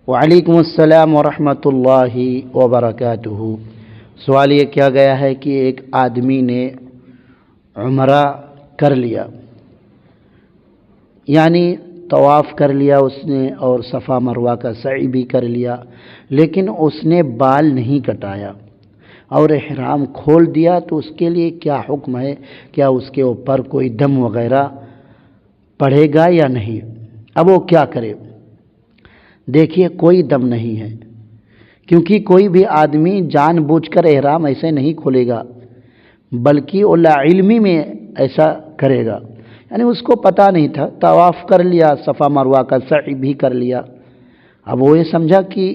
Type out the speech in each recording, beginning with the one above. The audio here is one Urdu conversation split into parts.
وعلیکم السلام ورحمۃ اللہ وبرکاتہ۔ سوال یہ کیا گیا ہے کہ ایک آدمی نے عمرہ کر لیا، یعنی طواف کر لیا اس نے اور صفا مروہ کا سعی بھی کر لیا، لیکن اس نے بال نہیں کٹایا اور احرام کھول دیا، تو اس کے لیے کیا حکم ہے؟ کیا اس کے اوپر کوئی دم وغیرہ پڑے گا یا نہیں؟ اب وہ کیا کرے؟ دیکھیے، کوئی دم نہیں ہے، کیونکہ کوئی بھی آدمی جان بوجھ کر احرام ایسے نہیں کھولے گا، بلکہ وہ لا علمی میں ایسا کرے گا، یعنی اس کو پتہ نہیں تھا، طواف کر لیا، صفا مروہ کا سعی بھی کر لیا، اب وہ یہ سمجھا کہ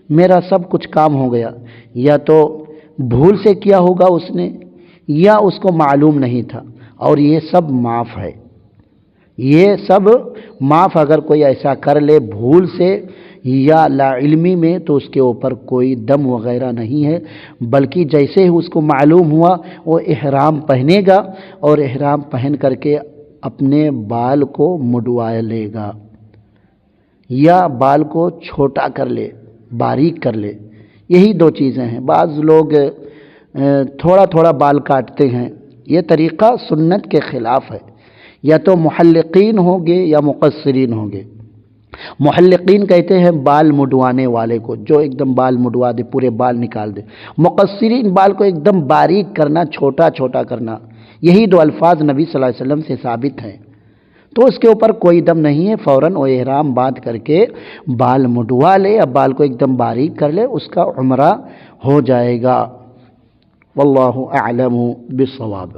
میرا سب کچھ کام ہو گیا، یا تو بھول سے کیا ہوگا اس نے، یا اس کو معلوم نہیں تھا، اور یہ سب معاف ہے، یہ سب معاف۔ اگر کوئی ایسا کر لے بھول سے یا لا علمی میں، تو اس کے اوپر کوئی دم وغیرہ نہیں ہے، بلکہ جیسے ہی اس کو معلوم ہوا وہ احرام پہنے گا، اور احرام پہن کر کے اپنے بال کو مڈوا لے گا، یا بال کو چھوٹا کر لے، باریک کر لے۔ یہی دو چیزیں ہیں۔ بعض لوگ تھوڑا تھوڑا بال کاٹتے ہیں، یہ طریقہ سنت کے خلاف ہے، یا تو محلقین ہوں گے یا مقصرین ہوں گے۔ محلقین کہتے ہیں بال مڈوانے والے کو، جو ایک دم بال مڈوا دے، پورے بال نکال دے۔ مقصرین بال کو ایک دم باریک کرنا، چھوٹا چھوٹا کرنا۔ یہی دو الفاظ نبی صلی اللہ علیہ وسلم سے ثابت ہیں، تو اس کے اوپر کوئی دم نہیں ہے۔ فوراً وہ احرام باندھ کر کے بال مڈوا لے، اب بال کو ایک دم باریک کر لے، اس کا عمرہ ہو جائے گا۔ واللہ اعلم بالصواب۔